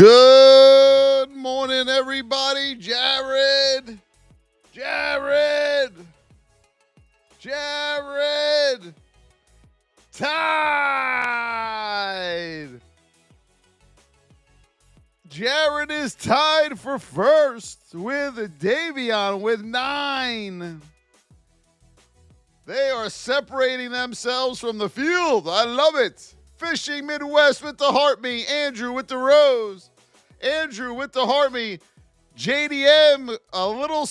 Good morning, everybody. Jared. Jared. Jared. Tied. Jared is tied for first with Davion with 9. They are separating themselves from the field. I love it. Fishing Midwest with the Heartme. Andrew with the Rose. Andrew with the Heartme. JDM a little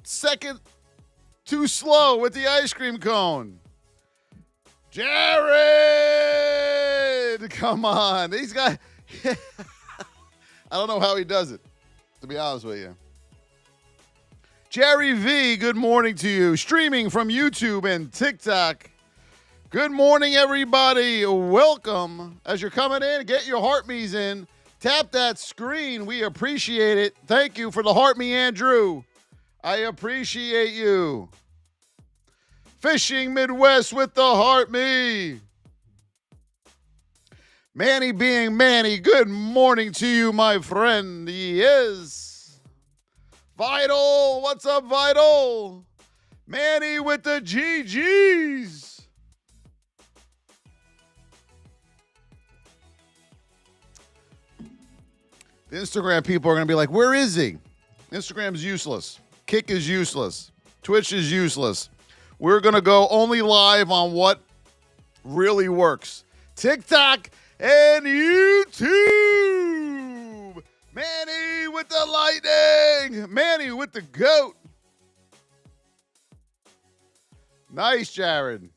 second too slow with the ice cream cone. Jared, come on. He's got... I don't know how he does it, to be honest with you. Jerry V, good morning to you. Streaming from YouTube and TikTok. Good morning, everybody. Welcome. As you're coming in, get your Heartmes in. Tap that screen. We appreciate it. Thank you for the Heartme, Andrew. I appreciate you. Fishing Midwest with the Heartme. Manny being Manny, good morning to you, my friend. He is. Vital, what's up, Vital? Manny with the GGs. The Instagram people are going to be like, where is he? Instagram's useless. Kick is useless. Twitch is useless. We're going to go only live on what really works. TikTok and YouTube. Manny with the lightning. Manny with the goat. Nice, Jared.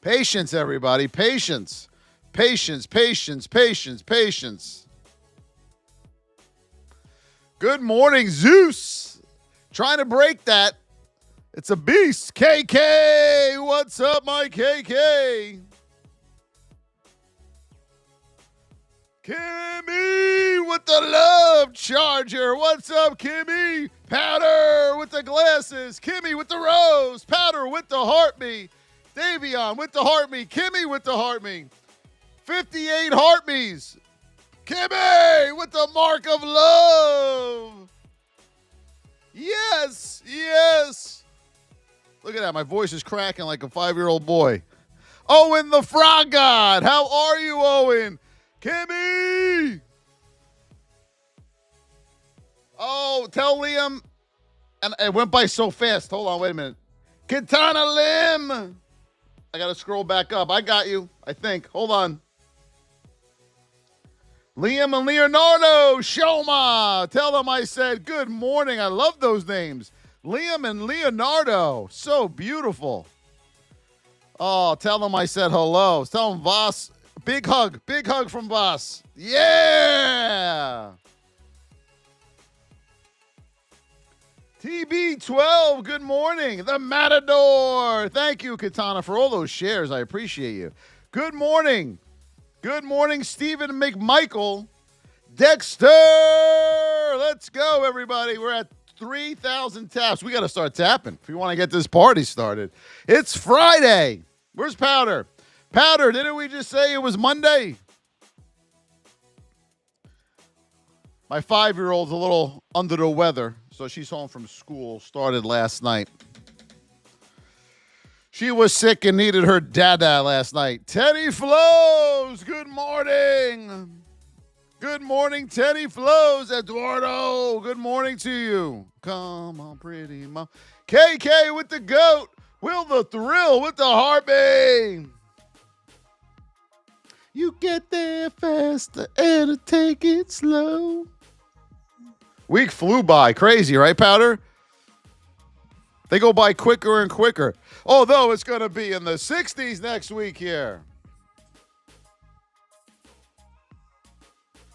Patience, everybody. Patience. Patience, patience, patience, patience. Good morning, Zeus. Trying to break that. It's a beast. KK, what's up, my KK? Kimmy with the love charger. What's up, Kimmy? Powder with the glasses. Kimmy with the rose. Powder with the Heartme. Davion with the Heartme. Kimmy with the Heartme. 58 Heartmes. Kimmy with the mark of love. Yes, yes. Look at that. My voice is cracking like a 5-year-old boy. Owen the Frog God. How are you, Owen? Kimmy! Oh, tell Liam. And it went by so fast. Hold on, wait a minute. Katana Lim. I got to scroll back up. I got you, I think. Hold on. Liam and Leonardo Shoma. Tell them I said good morning. I love those names. Liam and Leonardo. So beautiful. Oh, tell them I said hello. Tell them Voss. Big hug from Voss. Yeah! TB12, good morning. The Matador. Thank you, Katana, for all those shares. I appreciate you. Good morning. Good morning, Stephen McMichael. Dexter! Let's go, everybody. We're at 3,000 taps. We got to start tapping if we want to get this party started. It's Friday. Where's Powder? Powder, didn't we just say it was Monday? My 5-year-old's a little under the weather, so she's home from school. Started last night. She was sick and needed her dada last night. Teddy Flows, good morning. Good morning, Teddy Flows. Eduardo, good morning to you. Come on, pretty mom. KK with the goat. Will the Thrill with the Heartme. You get there faster and take it slow. Week flew by. Crazy, right, Powder? They go by quicker and quicker. Although it's going to be in the 60s next week here.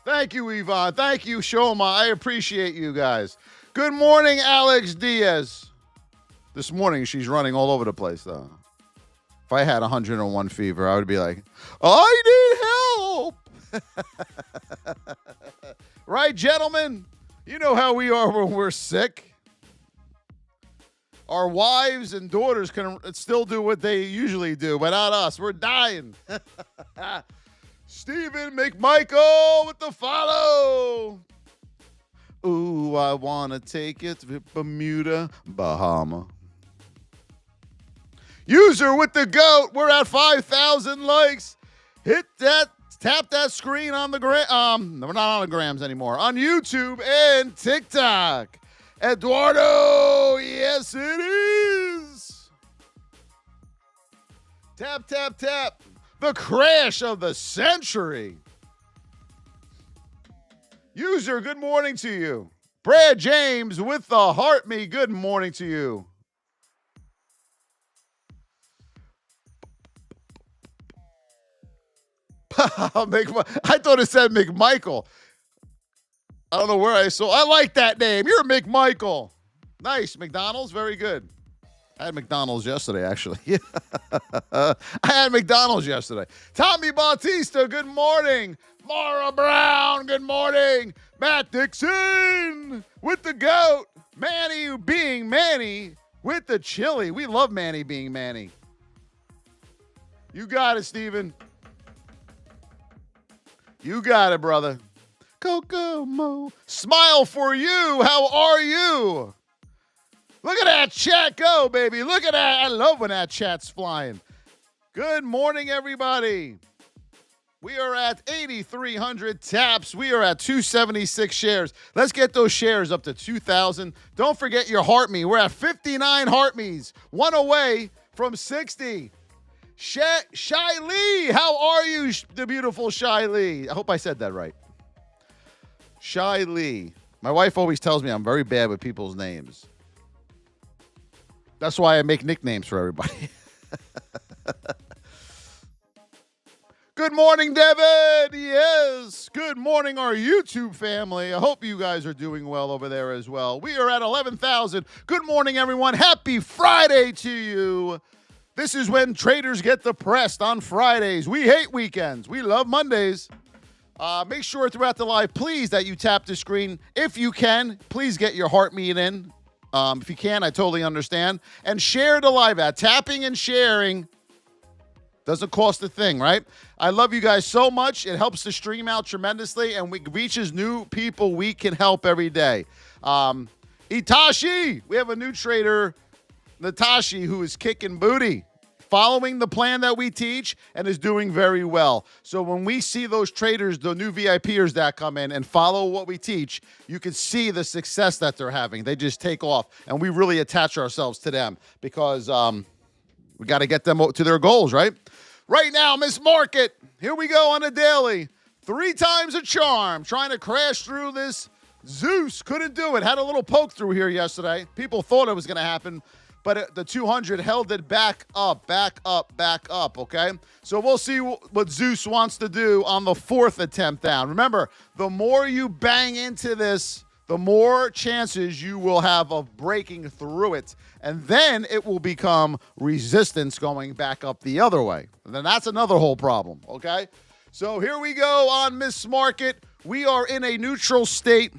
Thank you, Yvonne. Thank you, Shoma. I appreciate you guys. Good morning, Alex Diaz. This morning, she's running all over the place, though. If I had 101 fever, I would be like, I need help. Right, gentlemen? You know how we are when we're sick. Our wives and daughters can still do what they usually do, but not us. We're dying. Stephen McMichael with the follow. Ooh, I want to take it to Bermuda, Bahama. User with the goat. We're at 5,000 likes. Hit that, tap that screen on the gram. We're not on the grams anymore. On YouTube and TikTok. Eduardo, yes it is. Tap, tap, tap. The crash of the century. User, good morning to you. Brad James with the heart me, good morning to you. I thought it said McMichael. I don't know where I saw. I like that name. You're McMichael. Nice. McDonald's, very good. I had McDonald's yesterday, actually. I had McDonald's yesterday. Tommy Bautista, good morning. Mara Brown, good morning. Matt Dixon with the goat. Manny being Manny with the chili. We love Manny being Manny. You got it, Steven. You got it, brother. Kokomo. Smile for you. How are you? Look at that chat go, baby. Look at that. I love when that chat's flying. Good morning, everybody. We are at 8,300 taps. We are at 276 shares. Let's get those shares up to 2,000. Don't forget your heart me. We're at 59 heart me's. One away from 60. Shy Lee, how are you, the beautiful Shy Lee? I hope I said that right. Shy Lee. My wife always tells me I'm very bad with people's names. That's why I make nicknames for everybody. Good morning, Devin. Yes. Good morning, our YouTube family. I hope you guys are doing well over there as well. We are at 11,000. Good morning, everyone. Happy Friday to you. This is when traders get depressed on Fridays. We hate weekends. We love Mondays. Make sure throughout the live, please, that you tap the screen. If you can, please get your heart meet in. If you can, I totally understand. And share the live ad. Tapping and sharing doesn't cost a thing, right? I love you guys so much. It helps the stream out tremendously, and we reaches new people we can help every day. Itachi, we have a new trader, Natashi, who is kicking booty, following the plan that we teach, and is doing very well. So when we see those traders, the new VIPers that come in and follow what we teach, you can see the success that they're having. They just take off, and we really attach ourselves to them because we got to get them to their goals, right? Right now, Miss Market, here we go on a daily. 3 times a charm, trying to crash through this. Zeus couldn't do it. Had a little poke through here yesterday. People thought it was going to happen, but the 200 held it back up, okay? So we'll see what Zeus wants to do on the 4th attempt down. Remember, the more you bang into this, the more chances you will have of breaking through it. And then it will become resistance going back up the other way. And then that's another whole problem, okay? So here we go on Miss Market. We are in a neutral state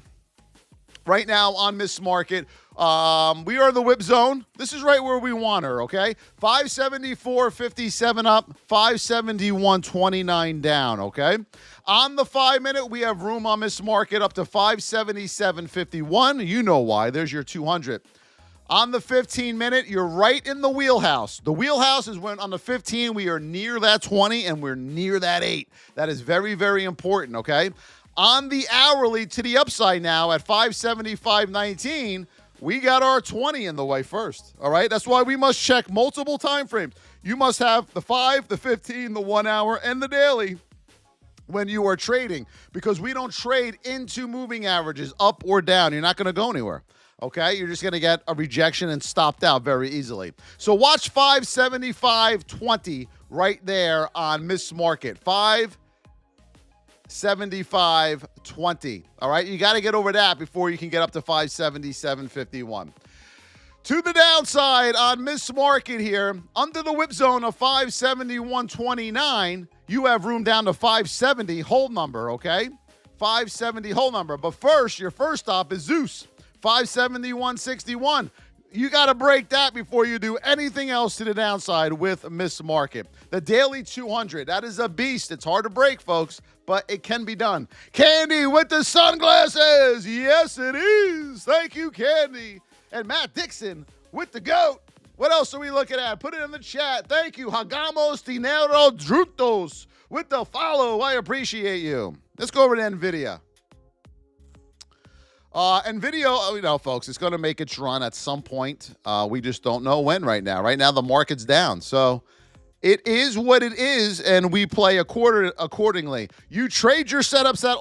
right now on Miss Market. We are in the whip zone. This is right where we want her, okay? 574.57 up, 571.29 down, okay? On the 5-minute, we have room on Miss Market up to 577.51. You know why. There's your 200. On the 15-minute, you're right in the wheelhouse. The wheelhouse is when on the 15, we are near that 20 and we're near that 8. That is very, very important, okay? On the hourly to the upside now at 575.19, we got our 20 in the way first, all right? That's why we must check multiple time frames. You must have the 5, the 15, the 1 hour, and the daily when you are trading because we don't trade into moving averages up or down. You're not going to go anywhere, okay? You're just going to get a rejection and stopped out very easily. So watch 575.20 right there on Miss Market. 575.20. All right, you got to get over that before you can get up to 577.51. To the downside on Miss Market here, under the whip zone of 571.29, you have room down to 570 hold number, okay? 570 hold number. But first, your first stop is Zeus, 571.61. You got to break that before you do anything else to the downside with Miss Market. The daily 200, that is a beast. It's hard to break, folks, but it can be done. Candy with the sunglasses. Yes, it is. Thank you, Candy. And Matt Dixon with the GOAT. What else are we looking at? Put it in the chat. Thank you. Hagamos Dinero Drutos with the follow. I appreciate you. Let's go over to NVIDIA. NVIDIA, you know, folks, it's going to make its run at some point. We just don't know when right now. Right now, the market's down. So it is what it is, and we play accordingly. You trade your setups at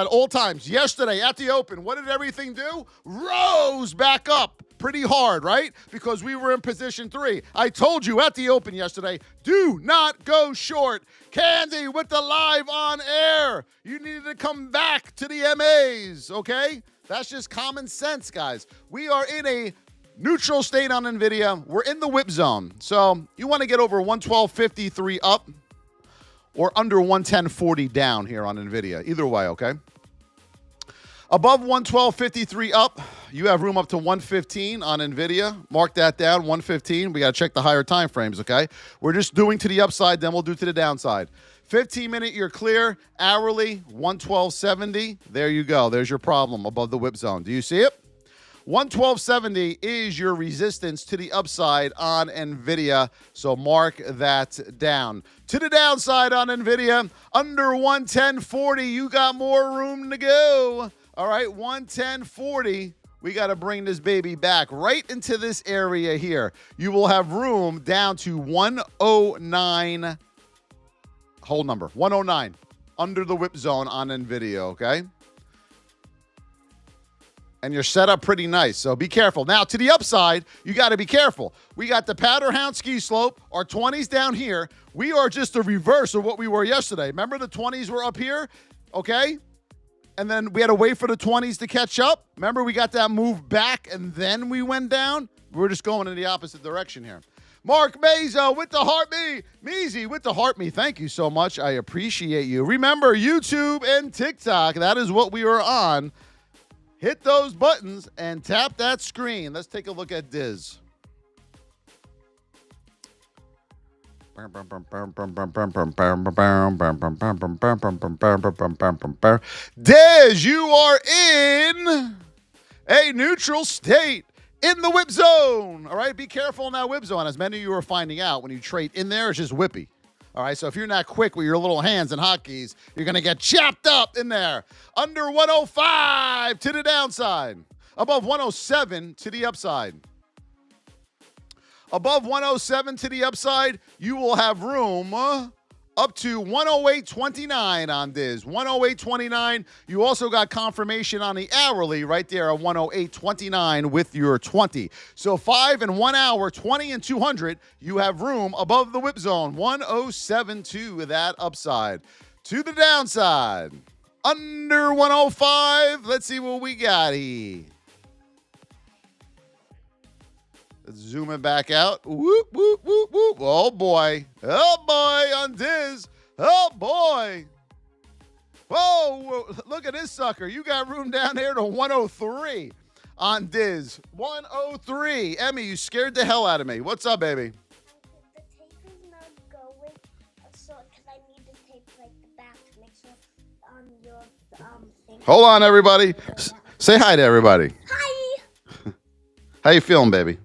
all times. Yesterday, at the open, what did everything do? Rose back up pretty hard, right? Because we were in position 3. I told you at the open yesterday, do not go short. Candy with the live on air. You needed to come back to the MAs, okay? That's just common sense, guys. We are in a neutral state on NVIDIA. We're in the whip zone. So you want to get over 112.53 up or under 110.40 down here on NVIDIA. Either way, okay? Above 112.53 up, you have room up to 115 on NVIDIA. Mark that down, 115. We got to check the higher time frames, okay? We're just doing to the upside, then we'll do to the downside. 15-minute, you're clear. Hourly, 112.70. There you go. There's your problem above the whip zone. Do you see it? 112.70 is your resistance to the upside on NVIDIA, so mark that down. To the downside on NVIDIA, under 110.40, you got more room to go. All right, 110.40. We got to bring this baby back right into this area here. You will have room down to 109. Whole number, 109, under the whip zone on NVIDIA, okay? And you're set up pretty nice, so be careful. Now, to the upside, you got to be careful. We got the Powderhound ski slope, our 20s down here. We are just the reverse of what we were yesterday. Remember the 20s were up here, okay? And then we had to wait for the 20s to catch up. Remember, we got that move back, and then we went down? We're just going in the opposite direction here. Mark Mazo with the heart me. Meezy with the heart me. Thank you so much. I appreciate you. Remember, YouTube and TikTok, that is what we are on. Hit those buttons and tap that screen. Let's take a look at Diz. Diz, you are in a neutral state. In the whip zone. All right, be careful in that whip zone. As many of you are finding out, when you trade in there, it's just whippy. All right, so if you're not quick with your little hands and hotkeys, you're going to get chopped up in there. Under 105 to the downside. Above 107 to the upside. Above 107 to the upside, you will have room up to 108.29 on Diz. 108.29. You also got confirmation on the hourly right there at 108.29 with your 20. So 5 and 1 hour, 20 and 200, you have room above the whip zone. 107.2 with that upside. To the downside, under 105. Let's see what we got here. Let's zoom it back out. Whoop, whoop, whoop, whoop. Oh, boy. Oh, boy, on Diz. Oh, boy. Whoa, look at this sucker. You got room down there to 103 on Diz. 103. Emmy, you scared the hell out of me. What's up, baby? The tape is not going, so because I need to tape like the back to make sure on your thing. Hold on, everybody. Say hi to everybody. Hi. How you feeling, baby?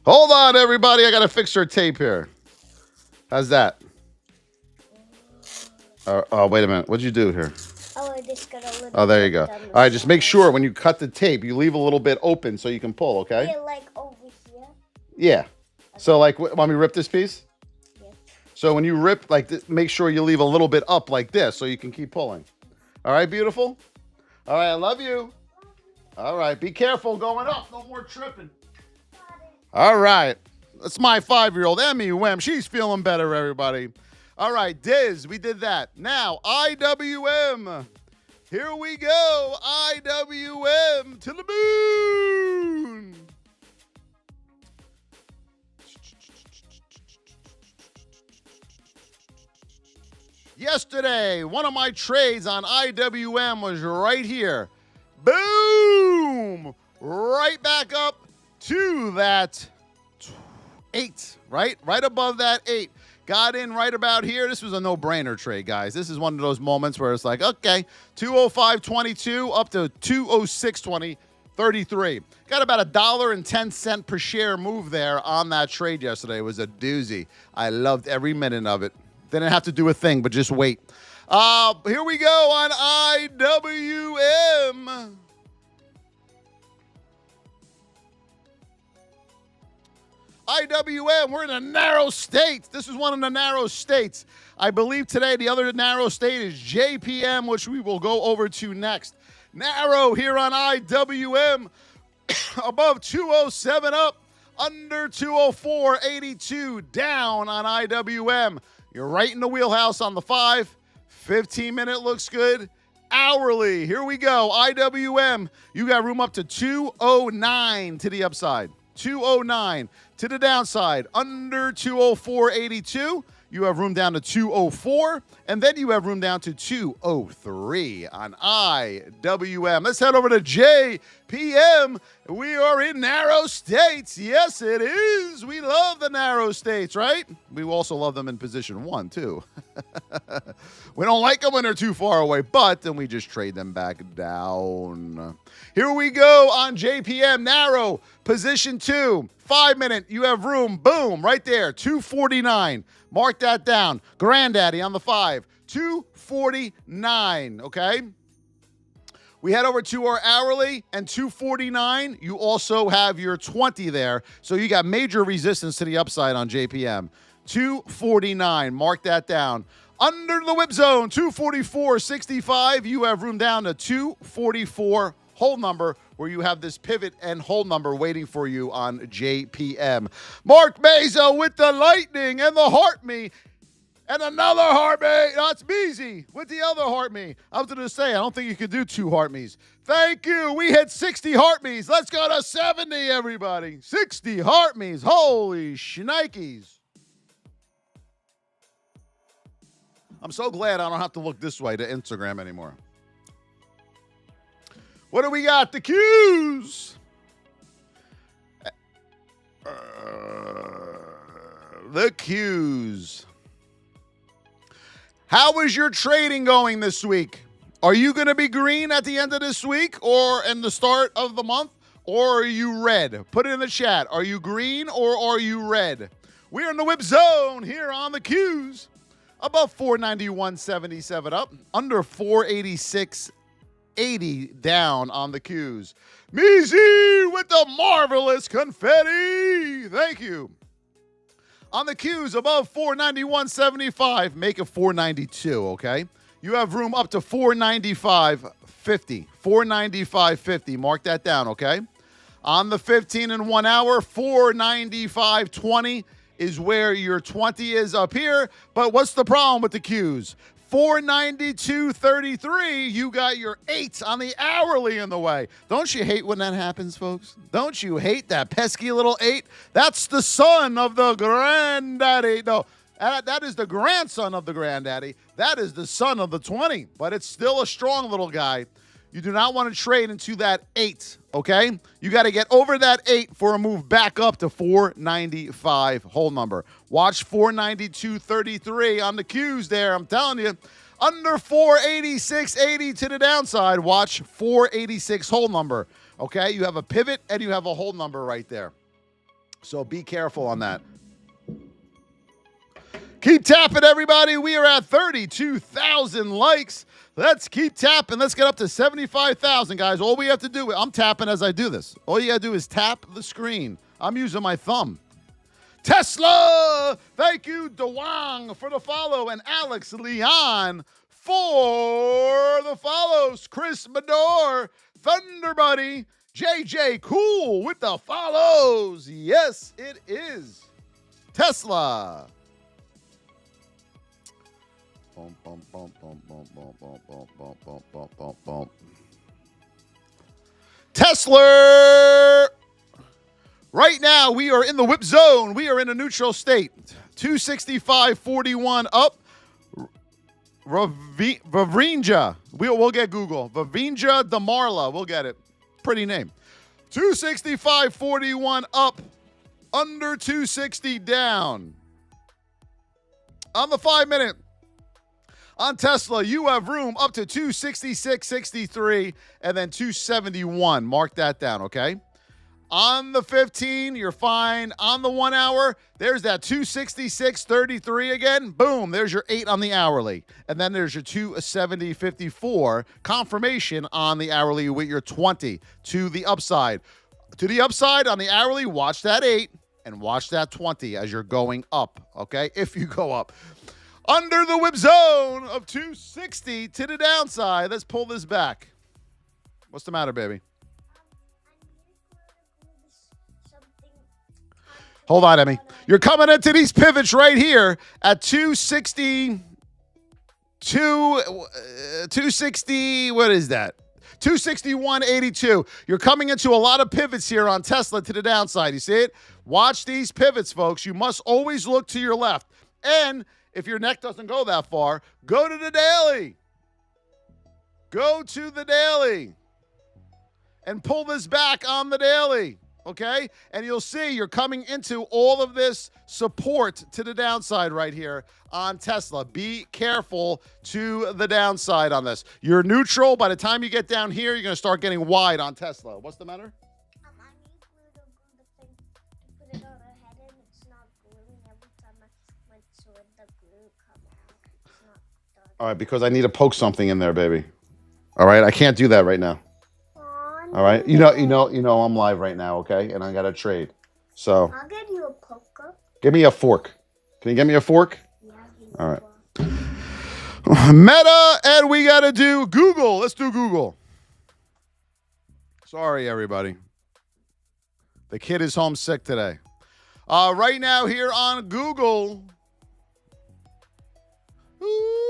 Hold on, everybody. I got to fix her tape here. How's that? Oh, wait a minute. What'd you do here? Oh, I just got a little. Oh, there you go. All right, just make sure when you cut the tape, you leave a little bit open so you can pull, okay? Yeah, like over here. Yeah. Okay. So, like, want me to rip this piece? Yeah. So when you rip, like, make sure you leave a little bit up like this so you can keep pulling. All right, beautiful? All right, I love you. All right, be careful going up. No more tripping. All right. That's my 5-year-old, Emmy Wem. She's feeling better, everybody. All right, Diz, we did that. Now, IWM. Here we go. IWM to the moon. Yesterday, one of my trades on IWM was right here. Boom! Right to that 8, right? Right above that 8. Got in right about here. This was a no-brainer trade, guys. This is one of those moments where it's like, okay, 205.22 up to 206.20. 33. Got about $1.10 per share move there on that trade yesterday. It was a doozy. I loved every minute of it. Didn't have to do a thing, but just wait. Here we go on IWM. IWM, we're in a narrow state. This is one of the narrow states. I believe today the other narrow state is JPM, which we will go over to next. Narrow here on IWM, above 207 up, under 204.82 down on IWM. You're right in the wheelhouse on the 5. 15-minute looks good. Hourly, here we go. IWM, you got room up to 209 to the upside. 209 to the downside. Under 204.82. You have room down to 204, and then you have room down to 203 on IWM. Let's head over to JPM. We are in narrow states. Yes, it is. We love the narrow states, right? We also love them in position 1, too. We don't like them when they're too far away, but then we just trade them back down. Here we go on JPM. Narrow, position 2. 5-minute, you have room. Boom, right there, 249. Mark that down. Granddaddy on the 5, 249, okay? We head over to our hourly and 249. You also have your 20 there. So you got major resistance to the upside on JPM. 249, mark that down. Under the whip zone, 244.65. You have room down to 244 hold number, where you have this pivot and hold number waiting for you on JPM. Mark Meza with the lightning and the heart me. And another heart me. That's Beezy with the other heart me. I was going to say, I don't think you could do 2 heart me's. Thank you. We hit 60 heart me's. Let's go to 70, everybody. 60 heart me's. Holy shnikes. I'm so glad I don't have to look this way to Instagram anymore. What do we got? The Qs. The Qs. How is your trading going this week? Are you going to be green at the end of this week or in the start of the month? Or are you red? Put it in the chat. Are you green or are you red? We're in the whip zone here on the Qs. Above 491.77 up. Under 486.80 down on the Qs. Meezy with the marvelous confetti. Thank you. On the Qs, above 491.75, make it 492, okay? You have room up to 495.50. 495.50. Mark that down, okay? On the 15 and 1 hour, 495.20 is where your 20 is up here. But what's the problem with the Qs? 492.33, you got your 8 on the hourly in the way. Don't you hate when that happens, folks? Don't you hate that pesky little 8? That's the son of the granddaddy. No, that is the grandson of the granddaddy. That is the son of the 20, but it's still a strong little guy. You do not want to trade into that 8, okay? You got to get over that 8 for a move back up to 495 hold number. Watch 492.33 on the Qs there. I'm telling you, under 486.80 to the downside. Watch 486 hold number, okay? You have a pivot and you have a hold number right there. So be careful on that. Keep tapping, everybody. We are at 32,000 likes. Let's keep tapping. Let's get up to 75,000, guys. All we have to do, I'm tapping as I do this. All you got to do is tap the screen. I'm using my thumb. Tesla! Thank you, DeWang, for the follow, and Alex Leon for the follows. Chris Mador, Thunder Buddy, JJ Cool with the follows. Yes, it is Tesla. Bum, bum, bum, bum, bum, bum, bum, bum, bum, bum, bum, bum, bum. Tesla! Right now, we are in the whip zone. We are in a neutral state. 265.41 up. Vavrinja. We'll get Google. Vavrinja Damarla. We'll get it. Pretty name. 265.41 up, under 260 down. On the 5 minute, on Tesla, you have room up to 266.63 and then 271. Mark that down, okay? On the 15, you're fine. On the 1 hour, there's that 266.33 again. Boom, there's your 8 on the hourly. And then there's your 270.54 confirmation on the hourly with your 20 to the upside. To the upside on the hourly, watch that 8 and watch that 20 as you're going up, okay? If you go up. Under the whip zone of 260 to the downside. Let's pull this back. What's the matter, baby? Hold on, Emmy. You're coming into these pivots right here at 260, what is that? 261.82. You're coming into a lot of pivots here on Tesla to the downside. You see it? Watch these pivots, folks. You must always look to your left. And if your neck doesn't go that far, go to the daily. Go to the daily and pull this back on the daily. Okay? And you'll see you're coming into all of this support to the downside right here on Tesla. Be careful to the downside on this. You're neutral. By the time you get down here, you're going to start getting wide on Tesla. What's the matter? I need glue to glue the thing to put it on her head, and it's not gluing. Every time I went to it, the glue come out. It's not done. All right, because I need to poke something in there, baby. All right? I can't do that right now. All right, you know, I'm live right now, okay? And I got to trade. So I'll give you a poker. give me a fork. Can you get me a fork? Yeah. All right. Meta, and we got to do Google. Let's do Google. Sorry, everybody. The kid is homesick today. Right now here on Google. Ooh.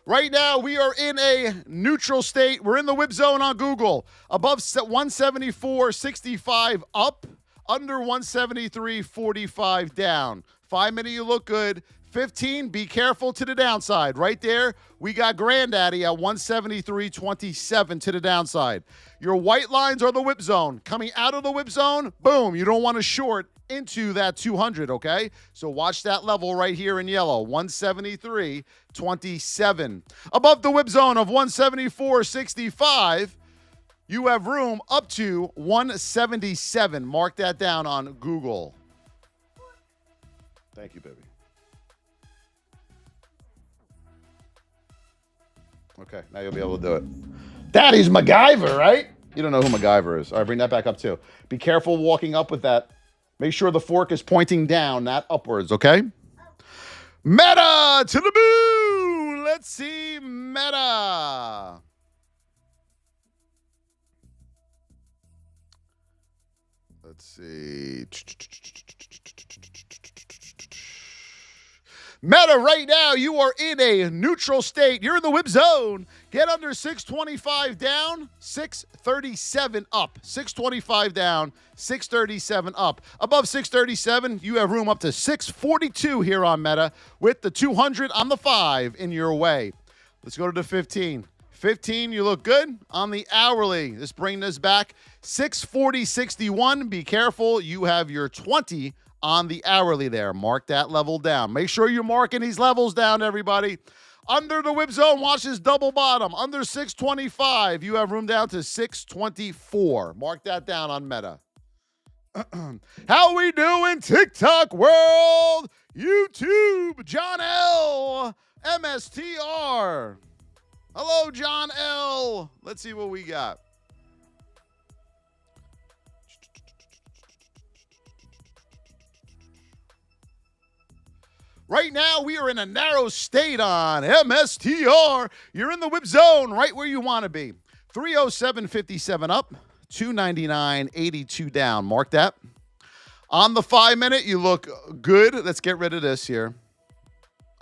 Right now, we are in a neutral state. We're in the whip zone on Google. Above 174.65 up, under 173.45 down. 5 minute, you look good. 15, be careful to the downside. Right there, we got Granddaddy at 173.27 to the downside. Your white lines are the whip zone. Coming out of the whip zone, boom, you don't want to short into that 200, okay? So watch that level right here in yellow, 173.27. Above the whip zone of 174.65, you have room up to 177. Mark that down on Google. Thank you, baby. Okay, now you'll be able to do it. Daddy's MacGyver, right? You don't know who MacGyver is. All right, bring that back up too. Be careful walking up with that. Make sure the fork is pointing down, not upwards, okay? Meta to the moon. Let's see Meta. Let's see. Meta, right now, you are in a neutral state. You're in the whip zone. Get under 625 down, 637 up. 625 down, 637 up. Above 637, you have room up to 642 here on Meta with the 200 on the 5 in your way. Let's go to the 15. 15, you look good on the hourly. Let's bring this back. 640.61. Be careful. You have your 20 on the hourly there. Mark that level down. Make sure you're marking these levels down, everybody. Under the whip zone, watch this double bottom. Under 625, you have room down to 624. Mark that down on Meta. How we doing, TikTok world? YouTube, John L. MSTR. Hello, John L. Let's see what we got. Right now, we are in a narrow state on MSTR. You're in the whip zone right where you want to be. 307.57 up, 299.82 down. Mark that. On the 5 minute, you look good. Let's get rid of this here.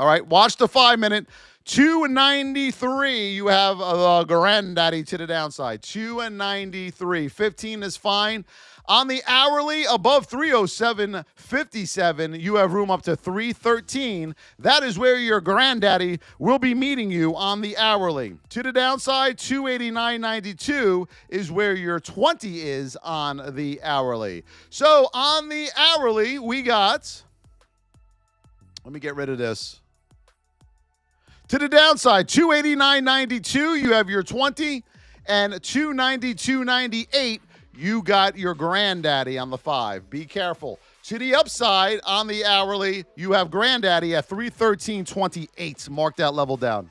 All right, watch the 5 minute. 293, you have a granddaddy to the downside. 293. 15 is fine. On the hourly, above 307.57, you have room up to 313. That is where your granddaddy will be meeting you on the hourly. To the downside, 289.92 is where your 20 is on the hourly. So on the hourly, we got, let me get rid of this. To the downside, 289.92, you have your 20, and 292.98, you got your granddaddy on the 5. Be careful. To the upside, on the hourly, you have granddaddy at 313.28. Mark that level down.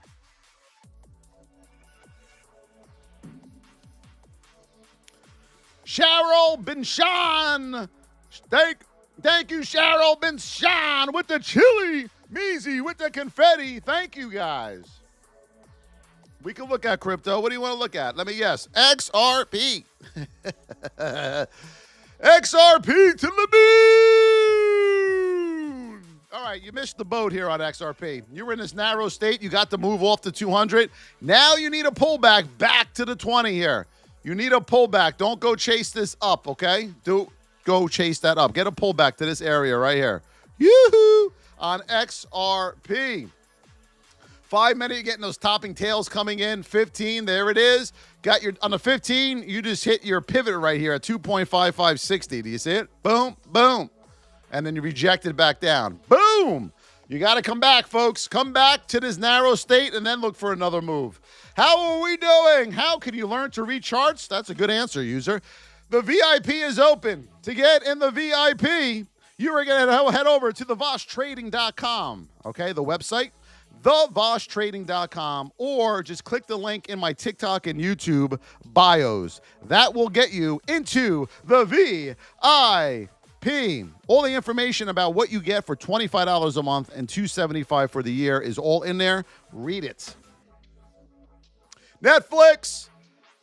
Cheryl Binshan. Thank you, Cheryl Binshan, with the chili. Measy with the confetti. Thank you, guys. We can look at crypto. What do you want to look at? Let me guess. XRP. XRP to the moon. All right, you missed the boat here on XRP. You were in this narrow state. You got to move off the 200. Now you need a pullback back to the 20 here. You need a pullback. Don't go chase this up, okay? Go chase that up. Get a pullback to this area right here. Yoo-hoo! On XRP. 5 minute, you're getting those topping tails coming in. 15, there it is. Got your, on the 15, you just hit your pivot right here at 2.5560. Do you see it? Boom, boom. And then you reject it back down. Boom. You got to come back, folks. Come back to this narrow state and then look for another move. How are we doing? How can you learn to read charts? That's a good answer, user. The VIP is open. To get in the VIP, you are going to head over to thevosstrading.com, okay, the website, thevosstrading.com, or just click the link in my TikTok and YouTube bios. That will get you into the VIP. All the information about what you get for $25 a month and $275 for the year is all in there. Read it. Netflix,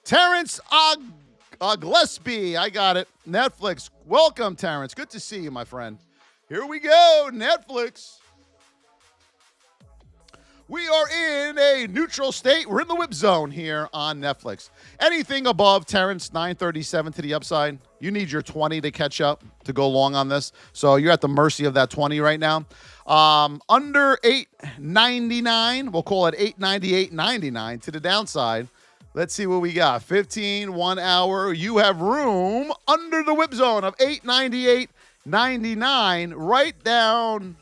Terrence Gillespie. I got it. Netflix. Welcome, Terrence. Good to see you, my friend. Here we go. Netflix. We are in a neutral state. We're in the whip zone here on Netflix. Anything above, Terrence, 937 to the upside, you need your 20 to catch up to go long on this. So you're at the mercy of that 20 right now. Under 899, we'll call it 898.99 to the downside. Let's see what we got. 15, 1 hour. You have room under the whip zone of 898.99 right down.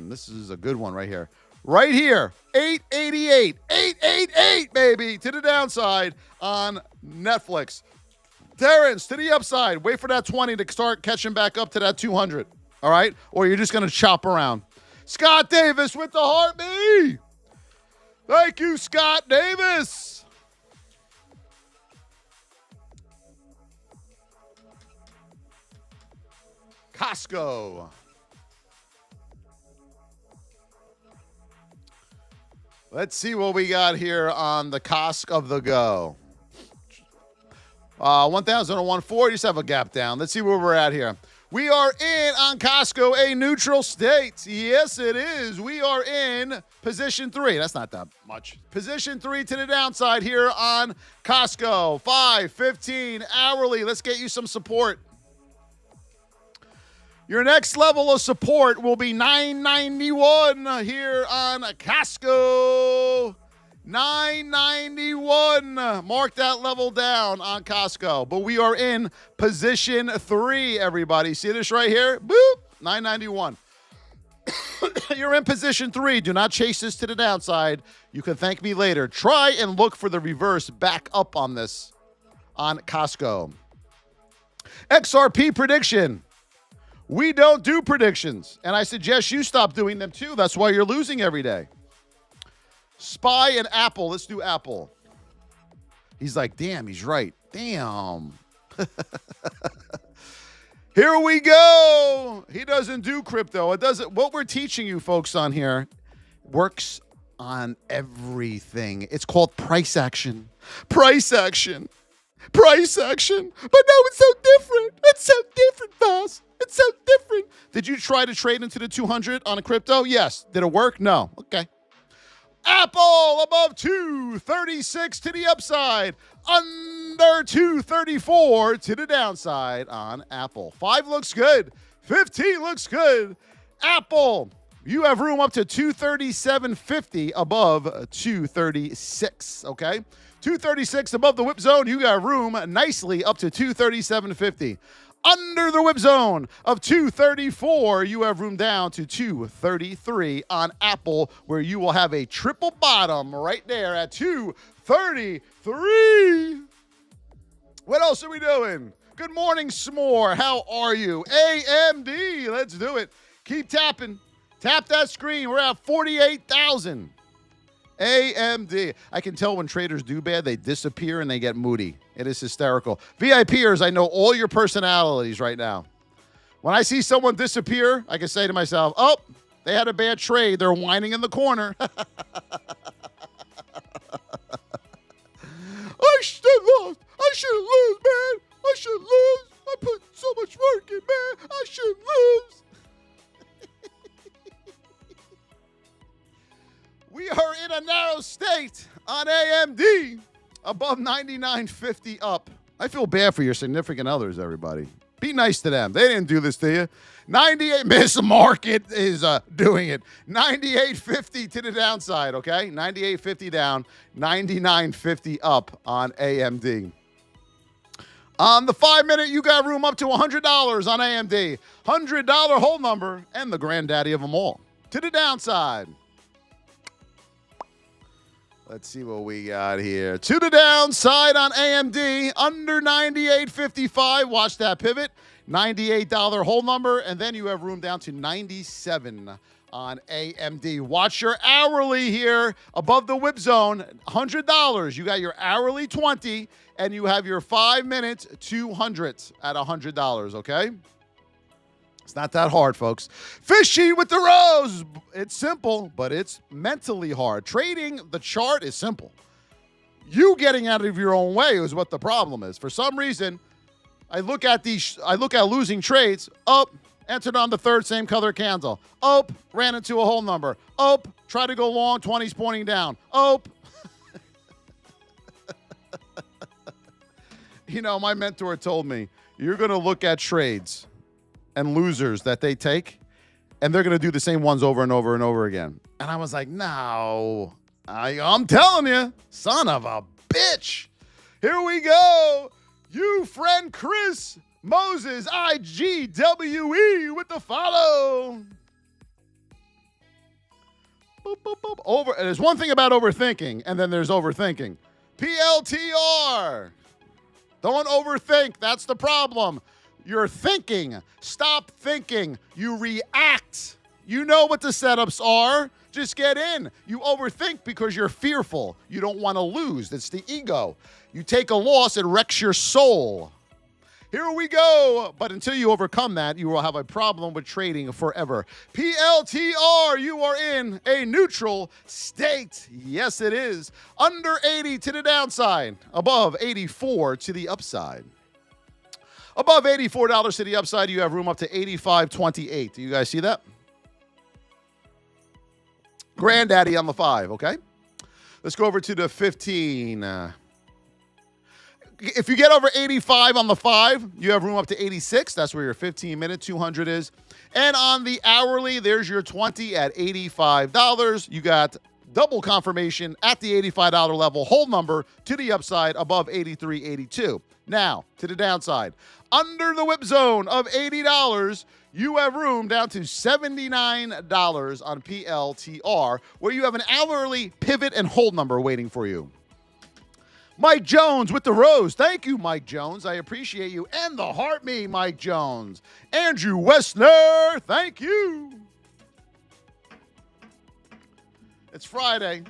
This is a good one right here. Right here, 888, 888, baby, to the downside on Netflix. Terrence, to the upside. Wait for that 20 to start catching back up to that 200, all right? Or you're just going to chop around. Scott Davis with the heartbeat. Thank you, Scott Davis. Costco. Let's see what we got here on the Costco of the go. 1,014, just have a gap down. Let's see where we're at here. We are in, on Costco, a neutral state. Yes, it is. We are in position 3. That's not that much. Position 3 to the downside here on Costco. 5:15 hourly. Let's get you some support. Your next level of support will be $9.91 here on Costco. $9.91. Mark that level down on Costco. But we are in position 3, everybody. See this right here? Boop. $9.91. You're in position 3. Do not chase this to the downside. You can thank me later. Try and look for the reverse back up on this on Costco. XRP prediction. We don't do predictions, and I suggest you stop doing them too. That's why you're losing every day. SPY and Apple. Let's do Apple. He's like, damn, he's right. Damn. Here we go. He doesn't do crypto. It doesn't. What we're teaching you folks on here works on everything. It's called price action. Price action. Price action. But no, it's so different. It's so different, Voss. It's so different. Did you try to trade into the 200 on a crypto? Yes. Did it work? No. Okay. Apple above 236 to the upside. Under 234 to the downside on Apple. 5 looks good. 15 looks good. Apple, you have room up to 237.50 above 236, okay? 236 above the whip zone, you got room nicely up to 237.50. Under the whip zone of 234, you have room down to 233 on Apple, where you will have a triple bottom right there at 233. What else are we doing? Good morning, S'more. How are you? AMD, let's do it. Keep tapping. Tap that screen. We're at 48,000. AMD. I can tell when traders do bad, they disappear and they get moody. It is hysterical. VIPers, I know all your personalities right now. When I see someone disappear, I can say to myself, oh, they had a bad trade. They're whining in the corner. I should have lost. I should lose, man. I should lose. I put so much work in, man. I should lose. We are in a narrow state on AMD, above 99.50 up. I feel bad for your significant others, everybody. Be nice to them. They didn't do this to you. 98, Miss Market is doing it. 98.50 to the downside, okay? 98.50 down, 99.50 up on AMD. On the 5-minute, you got room up to $100 on AMD. $100 hold number and the granddaddy of them all. To the downside. Let's see what we got here. To the downside on AMD, under 98.55. Watch that pivot. $98 hold number, and then you have room down to 97 on AMD. Watch your hourly here above the whip zone, $100. You got your hourly 20, and you have your 5 minutes 200 at $100, okay? It's not that hard, folks. Fishy with the rose. It's simple, but it's mentally hard. Trading the chart is simple. You getting out of your own way is what the problem is. For some reason, I look at losing trades. Up, entered on the third same color candle. Up, ran into a whole number. Up, try to go long, 20s pointing down. Up. You know, my mentor told me, you're going to look at trades and losers that they take, and they're going to do the same ones over and over and over again. And I was like, no, I'm telling you, son of a bitch. Here we go. You friend Chris Moses, IGWE with the follow. Boop, boop, boop. There's one thing about overthinking, and then there's overthinking. PLTR. Don't overthink. That's the problem. You're thinking. Stop thinking. You react. You know what the setups are. Just get in. You overthink because you're fearful. You don't want to lose. That's the ego. You take a loss, it wrecks your soul. Here we go. But until you overcome that, you will have a problem with trading forever. PLTR, you are in a neutral state. Yes, it is. Under 80 to the downside. Above 84 to the upside. Above $84 to the upside, you have room up to 85.28. Do you guys see that? Granddaddy on the 5, okay? Let's go over to the 15. If you get over 85 on the 5, you have room up to 86. That's where your 15-minute 200 is. And on the hourly, there's your 20 at $85. You got double confirmation at the $85 level. Hold number to the upside above 83.82. Now, to the downside. Under the whip zone of $80, you have room down to $79 on PLTR, where you have an hourly pivot and hold number waiting for you. Mike Jones with the rose. Thank you, Mike Jones. I appreciate you. And the heart me, Mike Jones. Andrew Westner, thank you. It's Friday.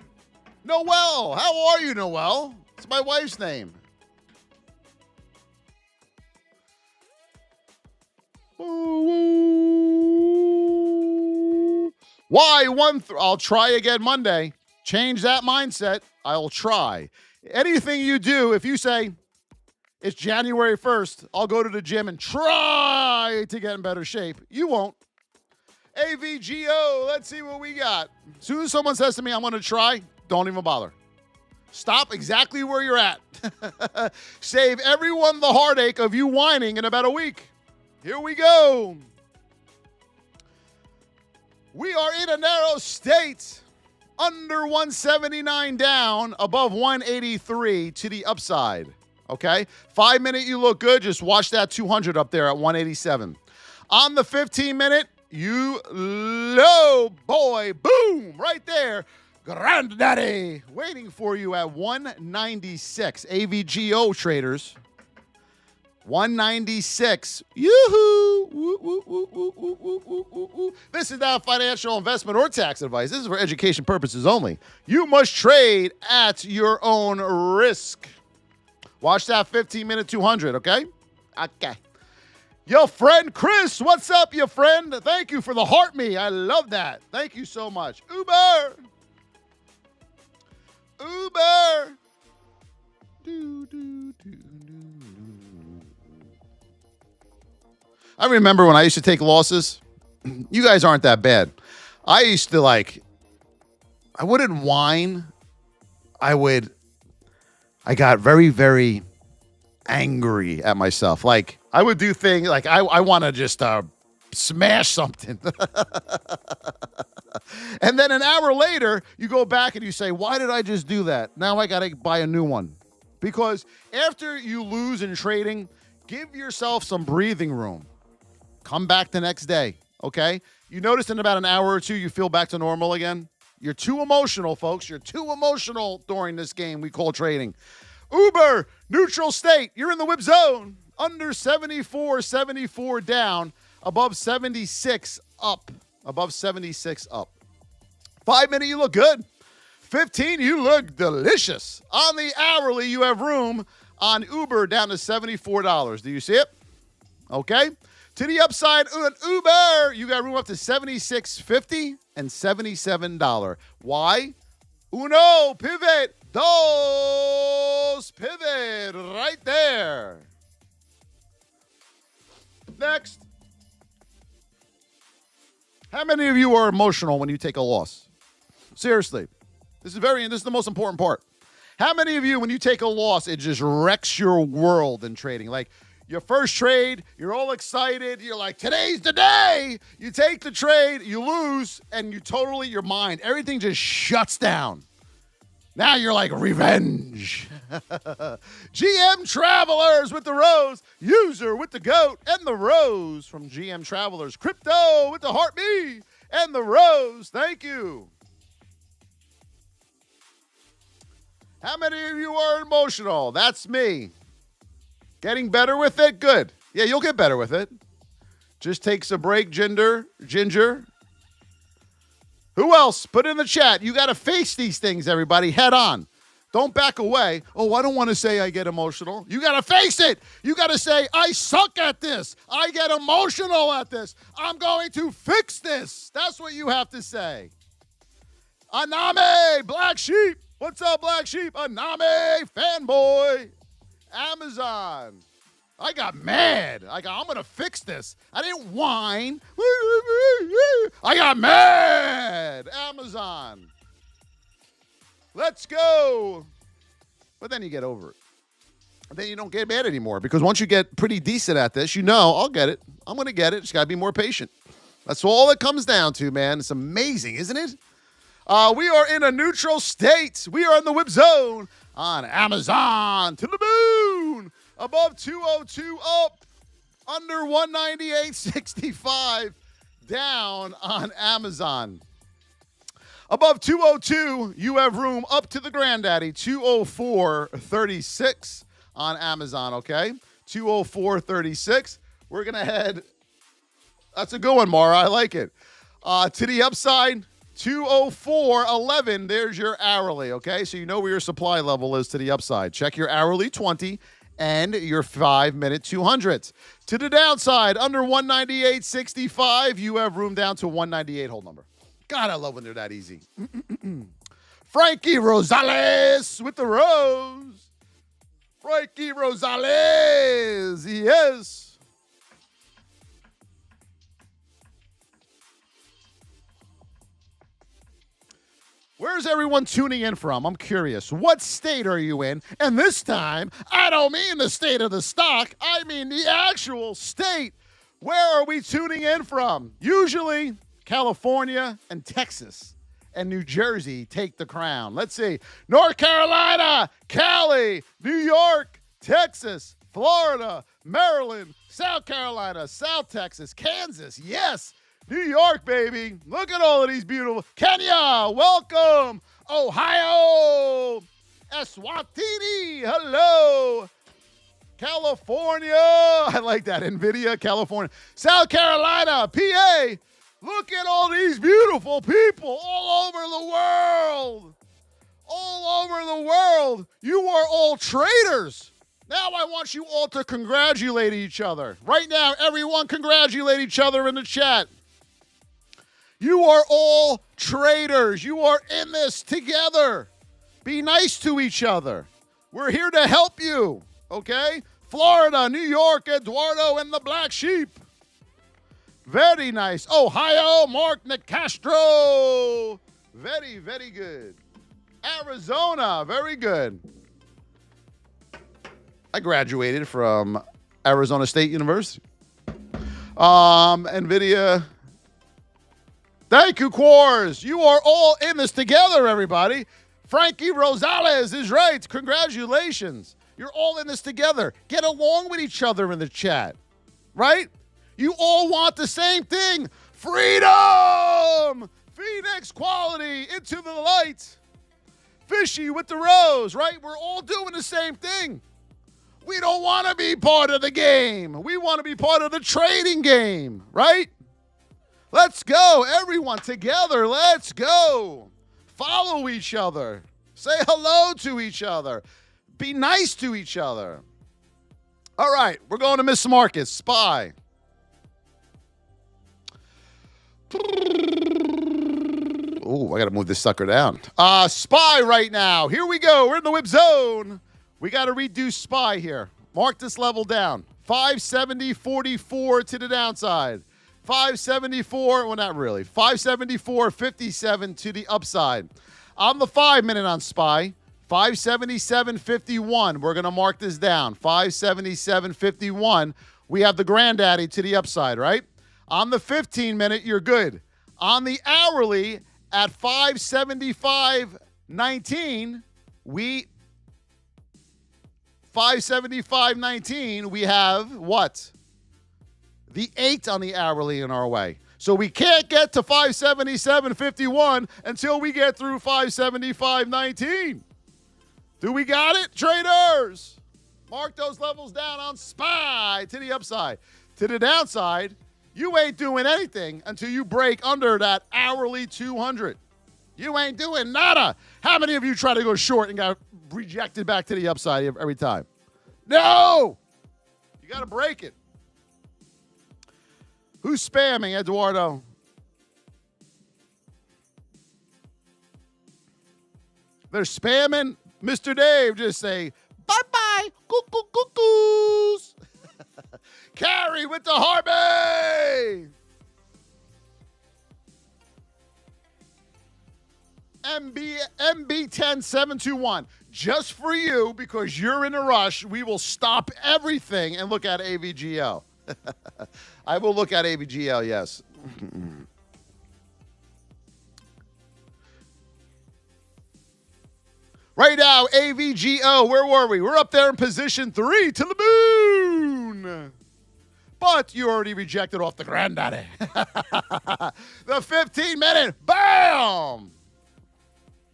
Noel, how are you, Noel? It's my wife's name. Why I'll try again Monday. Change that mindset. I'll try. Anything you do, if you say it's January 1st, I'll go to the gym and try to get in better shape. You won't. AVGO, let's see what we got. As soon as someone says to me, I'm going to try, don't even bother. Stop exactly where you're at. Save everyone the heartache of you whining in about a week. Here we go. We are in a narrow state. Under 179 down, above 183 to the upside. Okay? 5 minute, you look good. Just watch that 200 up there at 187. On the 15 minute, you low boy. Boom! Right there. Granddaddy waiting for you at 196. AVGO traders. 196. Yoo-hoo! Woo, woo, woo, woo, woo, woo, woo, woo. This is not financial investment or tax advice. This is for education purposes only. You must trade at your own risk. Watch that 15-minute 200, okay? Okay. Your friend Chris, what's up, your friend? Thank you for the heart me. I love that. Thank you so much. Uber. Do, do, do, do. I remember when I used to take losses. You guys aren't that bad. I used to I wouldn't whine. I got very, very angry at myself. Like, I would do things like I want to just smash something. And then an hour later, you go back and you say, why did I just do that? Now I got to buy a new one. Because after you lose in trading, give yourself some breathing room. Come back the next day, okay? You notice in about an hour or two, you feel back to normal again? You're too emotional, folks. You're too emotional during this game we call trading. Uber, neutral state. You're in the whip zone. Under 74, 74 down. Above 76 up. Above 76 up. 5 minute, you look good. 15, you look delicious. On the hourly, you have room on Uber down to $74. Do you see it? Okay. To the upside on Uber, you got room up to $76.50 and $77. Why? Uno, pivot, dos, pivot, right there. Next. How many of you are emotional when you take a loss? Seriously. This is the most important part. How many of you, when you take a loss, it just wrecks your world in trading? Like, your first trade, you're all excited. You're like, today's the day. You take the trade, you lose, and your mind, everything just shuts down. Now you're like, revenge. GM Travelers with the rose. User with the goat and the rose from GM Travelers. Crypto with the heart me and the rose. Thank you. How many of you are emotional? That's me. Getting better with it? Good. Yeah, you'll get better with it. Just takes a break, Ginger. Who else? Put it in the chat. You got to face these things, everybody, head on. Don't back away. Oh, I don't want to say I get emotional. You got to face it. You got to say, I suck at this. I get emotional at this. I'm going to fix this. That's what you have to say. Aname, Black Sheep. What's up, Black Sheep? Aname, fanboy. Amazon. I got mad. I'm going to fix this. I didn't whine. I got mad. Amazon. Let's go. But then you get over it. Then you don't get mad anymore because once you get pretty decent at this, I'll get it. I'm going to get it. Just got to be more patient. That's all it comes down to, man. It's amazing, isn't it? We are in a neutral state. We are in the whip zone on Amazon to the moon. Above 202 up. Under 198.65 down on Amazon. Above 202, you have room up to the granddaddy. 204.36 on Amazon, okay? 204.36. We're going to head. That's a good one, Mara. I like it. To the upside. 204.11, there's your hourly, okay? So you know where your supply level is to the upside. Check your hourly 20 and your 5 minute 200s. To the downside, under 198.65, you have room down to 198. Hold number. God, I love when they're that easy. Frankie Rosales with the rose. Frankie Rosales, yes. Where's everyone tuning in from? I'm curious. What state are you in? And this time, I don't mean the state of the stock. I mean the actual state. Where are we tuning in from? Usually, California and Texas and New Jersey take the crown. Let's see. North Carolina, Cali, New York, Texas, Florida, Maryland, South Carolina, South Texas, Kansas. Yes. New York, baby. Look at all of these beautiful. Kenya, welcome. Ohio, Eswatini, hello. California, I like that. NVIDIA, California. South Carolina, PA. Look at all these beautiful people all over the world. All over the world. You are all traders. Now I want you all to congratulate each other. Right now, everyone congratulate each other in the chat. You are all traders. You are in this together. Be nice to each other. We're here to help you, okay? Florida, New York, Eduardo, and the Black Sheep. Very nice. Ohio, Mark Nicastro. Very, very good. Arizona, very good. I graduated from Arizona State University. NVIDIA. Thank you, Quars. You are all in this together, everybody. Frankie Rosales is right. Congratulations. You're all in this together. Get along with each other in the chat, right? You all want the same thing. Freedom! Phoenix quality into the light. Fishy with the rose, right? We're all doing the same thing. We don't want to be part of the game. We want to be part of the trading game, right? Let's go, everyone together. Let's go. Follow each other. Say hello to each other. Be nice to each other. All right, we're going to Miss Marcus. SPY. Oh, I got to move this sucker down. SPY right now. Here we go. We're in the whip zone. We got to reduce SPY here. Mark this level down. 570.44 to the downside. 574, well, not really. 574.57 to the upside. On the 5 minute on SPY, 577.51. We're going to mark this down. 577.51. We have the granddaddy to the upside, right? On the 15 minute, you're good. On the hourly at 575.19, 575.19, we have what? The 8 on the hourly in our way. So we can't get to 577.51 until we get through 575.19. Do we got it, traders? Mark those levels down on SPY to the upside. To the downside, you ain't doing anything until you break under that hourly 200. You ain't doing nada. How many of you try to go short and got rejected back to the upside every time? No! You got to break it. Who's spamming, Eduardo? They're spamming. Mr. Dave, just say, bye-bye, cuckoo-cuckoos. Carrie with the Harvey. MB10721. Just for you, because you're in a rush, we will stop everything and look at AVGL. I will look at AVGL, yes. Right now, AVGO, where were we? We're up there in position 3 to the moon. But you already rejected off the granddaddy. The 15 minute, bam!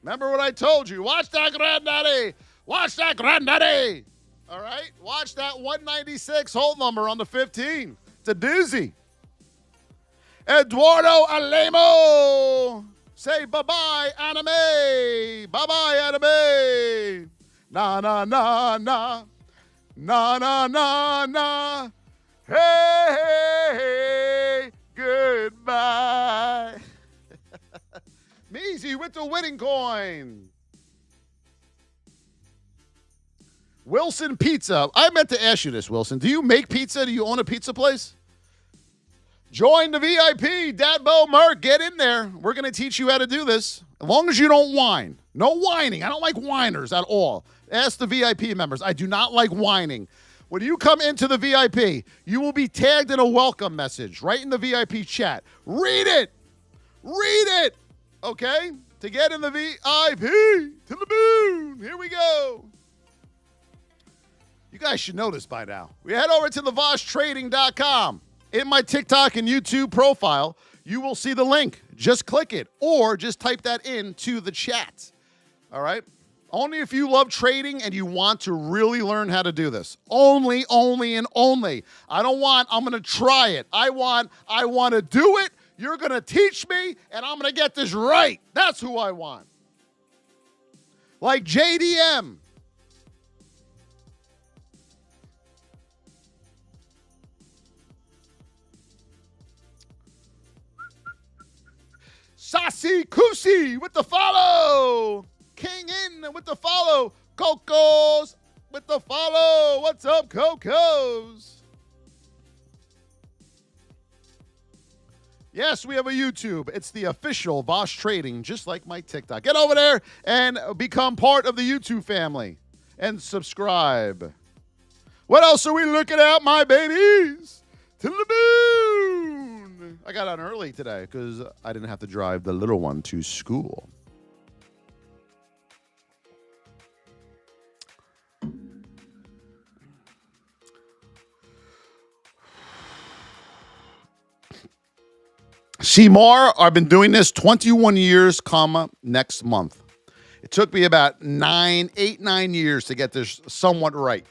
Remember what I told you. Watch that granddaddy. Watch that granddaddy. All right? Watch that 196 hold number on the 15. It's a doozy. Eduardo Alemo. Say bye-bye, anime. Bye-bye, anime. Na, na, na, na. Na, na, na, na. Hey, hey, hey. Goodbye. Measy with the winning coin. Wilson Pizza. I meant to ask you this, Wilson. Do you make pizza? Do you own a pizza place? Join the VIP. Dadbo Merck, get in there. We're going to teach you how to do this. As long as you don't whine. No whining. I don't like whiners at all. Ask the VIP members. I do not like whining. When you come into the VIP, you will be tagged in a welcome message right in the VIP chat. Read it. Read it. Okay? To get in the VIP to the moon. Here we go. You guys should know this by now. We head over to the VossTrading.com. In my TikTok and YouTube profile, you will see the link. Just click it or just type that into the chat. All right? Only if you love trading and you want to really learn how to do this. Only, and only. I'm going to try it. I want to do it. You're going to teach me, and I'm going to get this right. That's who I want. Like JDM. Sassy Kusi with the follow. King in with the follow. Cocos with the follow. What's up, Cocos? Yes, we have a YouTube. It's the official Voss Trading, just like my TikTok. Get over there and become part of the YouTube family and subscribe. What else are we looking at, my babies? To the moon. I got on early today because I didn't have to drive the little one to school. Seymour, I've been doing this 21 years, next month. It took me about 9 years to get this somewhat right.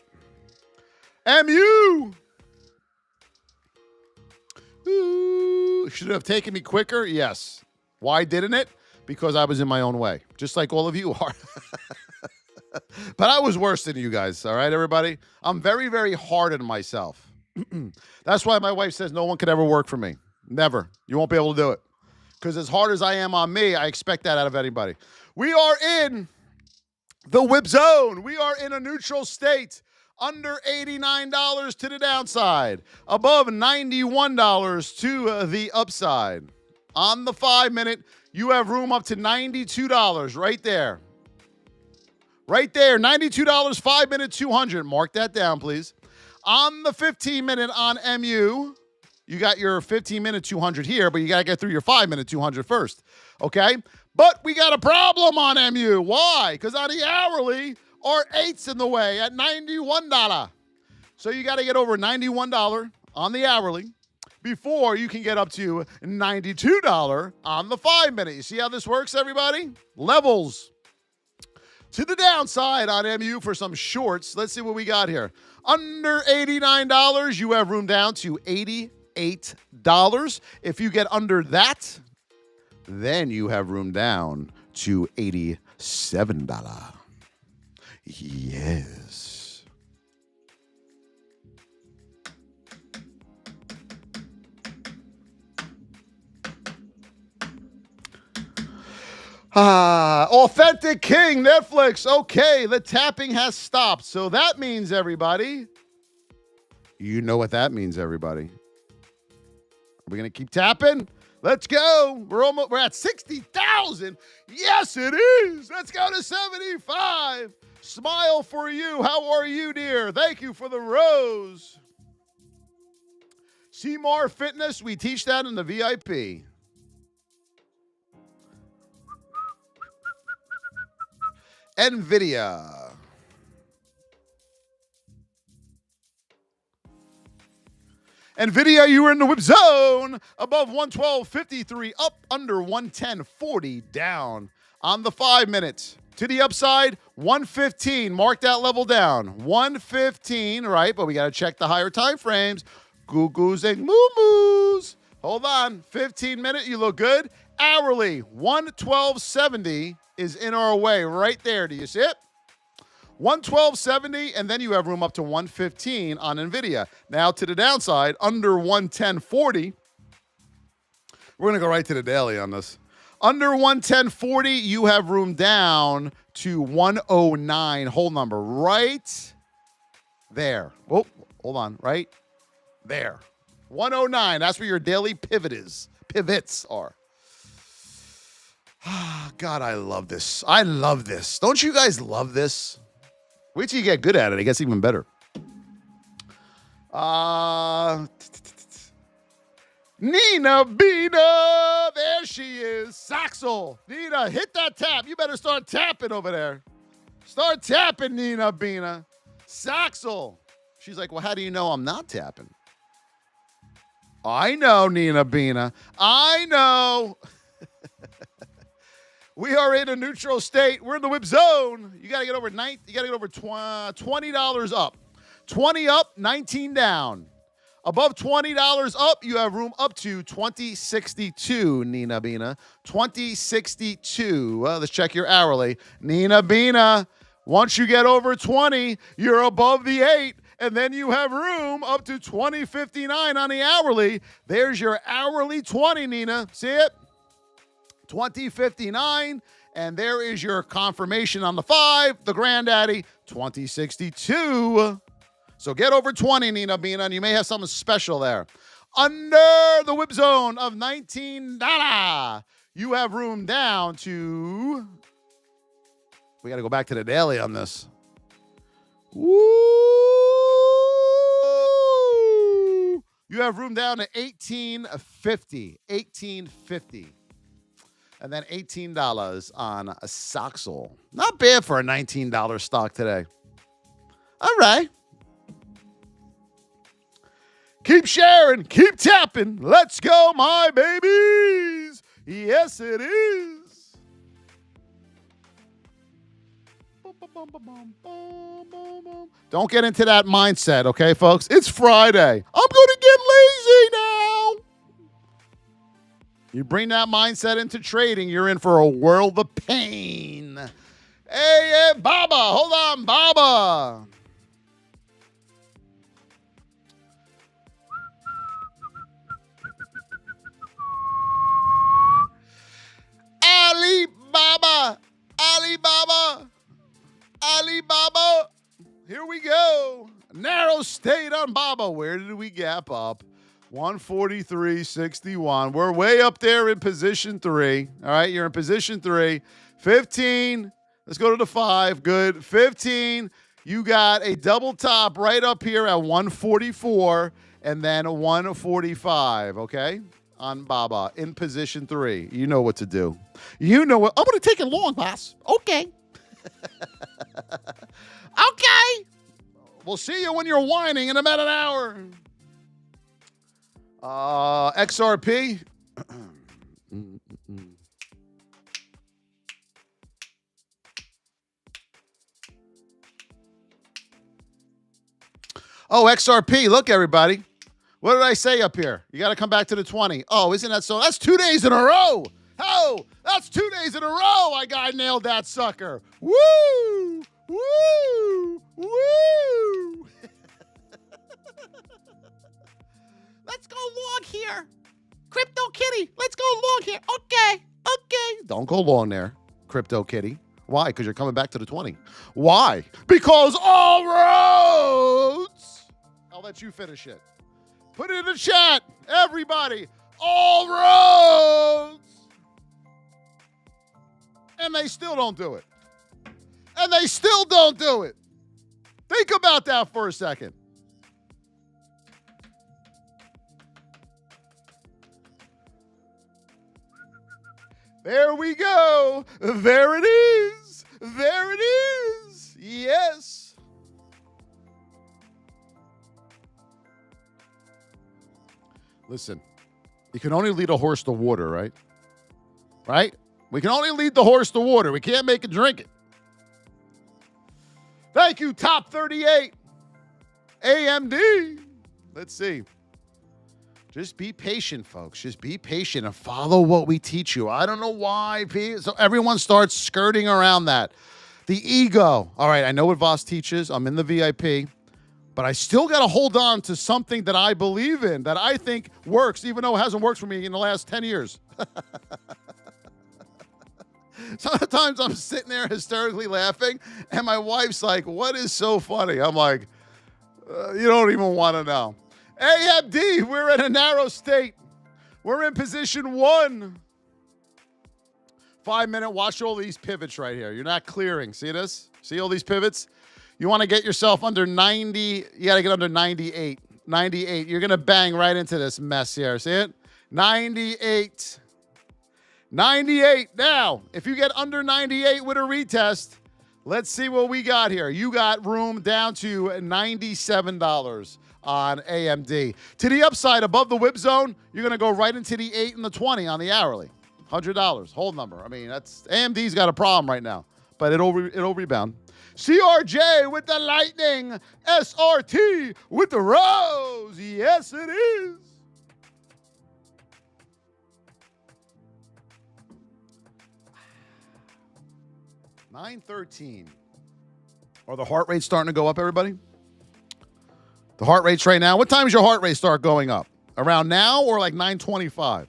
MU! Ooh, should it have taken me quicker? Yes. Why didn't it? Because I was in my own way, just like all of you are. But I was worse than you guys, all right, everybody? I'm very, very hard on myself. That's why my wife says no one could ever work for me. Never. You won't be able to do it. Because as hard as I am on me, I expect that out of anybody. We are in the whip zone. We are in a neutral state. Under $89 to the downside. Above $91 to the upside. On the 5-minute, you have room up to $92 right there. Right there, $92, 5-minute, 200. Mark that down, please. On the 15-minute on MU, you got your 15-minute 200 here, but you got to get through your 5-minute 200 first, okay? But we got a problem on MU. Why? Because on the hourly, our 8's in the way at $91. So you got to get over $91 on the hourly before you can get up to $92 on the 5-minute. You see how this works, everybody? Levels. To the downside on MU for some shorts. Let's see what we got here. Under $89, you have room down to $88. If you get under that, then you have room down to $87. Yes. Authentic King, Netflix. Okay, the tapping has stopped. So that means, everybody, you know what that means, everybody. Are we going to keep tapping? Let's go. We're at 60,000. Yes, it is. Let's go to 75. Smile for you. How are you, dear? Thank you for the rose. Seymour Fitness, we teach that in the VIP. NVIDIA. NVIDIA, you were in the whip zone. Above 112.53, up under 110.40, down on the 5-minute. To the upside, 115. Mark that level down. 115, right? But we got to check the higher time frames. Goo-goos and moo-moos. Hold on. 15-minute, you look good. Hourly, 112.70 is in our way right there. Do you see it? 112.70, and then you have room up to 115 on NVIDIA. Now to the downside, under 110.40. We're going to go right to the daily on this. Under 110.40, you have room down to 109. Hold number right there. Oh, hold on. Right there. 109. That's where your daily pivots are. God, I love this. I love this. Don't you guys love this? Wait till you get good at it. It gets even better. Nina Bina. There she is. Saxel. Nina, hit that tap. You better start tapping over there. Start tapping, Nina Bina. Saxel. She's like, well, how do you know I'm not tapping? I know, Nina Bina. I know. We are in a neutral state. We're in the whip zone. You got to get over $20 up. 20 up, 19 down. Above $20 up, you have room up to 2062, Nina Bina. 2062. Well, let's check your hourly. Nina Bina, once you get over 20, you're above the 8, and then you have room up to 2059 on the hourly. There's your hourly 20, Nina. See it? 2059, and there is your confirmation on the 5, the granddaddy, 2062. So get over 20, Nina Bina, and you may have something special there. Under the whip zone of $19, you have room down to, we got to go back to the daily on this. Woo! You have room down to $18.50. $18.50. And then $18 on a Soxel. Not bad for a $19 stock today. All right. Keep sharing. Keep tapping. Let's go, my babies. Yes, it is. Don't get into that mindset, okay, folks? It's Friday. I'm going to get lazy now. You bring that mindset into trading, you're in for a world of pain. Hey, Baba. Hold on, Baba. Alibaba. Alibaba. Alibaba. Here we go. Narrow state on Baba. Where did we gap up? 143.61. We're way up there in position 3. All right, you're in position 3. 15. Let's go to the 5. Good. 15. You got a double top right up here at 144 and then 145, okay? On Baba in position 3. You know what to do. You know what. I'm going to take it long, boss. Okay. Okay. We'll see you when you're whining in about an hour. XRP. Oh, XRP. Look, everybody. What did I say up here? You got to come back to the 20. Oh, isn't that so? That's 2 days in a row. Oh, that's 2 days in a row. I nailed that sucker. Woo! Woo! Woo! Let's go long here. Crypto Kitty, let's go long here. Okay. Don't go long there, Crypto Kitty. Why? Because you're coming back to the 20. Why? Because all roads. I'll let you finish it. Put it in the chat, everybody. All roads. And they still don't do it. Think about that for a second. There we go. There it is. Yes. Listen, you can only lead a horse to water, right? Right? We can only lead the horse to water. We can't make it drink it. Thank you, Top 38. AMD. Let's see. Just be patient, folks. Just be patient and follow what we teach you. I don't know why. So everyone starts skirting around that. The ego. All right, I know what Voss teaches. I'm in the VIP. But I still got to hold on to something that I believe in, that I think works, even though it hasn't worked for me in the last 10 years. Sometimes I'm sitting there hysterically laughing, and my wife's like, what is so funny? I'm like, you don't even want to know. AMD, we're in a narrow state. We're in position 1. 5 minute, watch all these pivots right here. You're not clearing. See this? See all these pivots? You want to get yourself under 90. You got to get under 98. 98. You're going to bang right into this mess here. See it? 98. 98. Now, if you get under 98 with a retest, let's see what we got here. You got room down to $97 on AMD. To the upside, above the whip zone, you're going to go right into the 8 and the 20 on the hourly. $100. Hold number. I mean, that's AMD's got a problem right now, but it'll rebound. CRJ with the lightning. SRT with the rose. Yes, it is. $913. Are the heart rates starting to go up, everybody? The heart rates right now. What time does your heart rate start going up? Around now or like 9:25?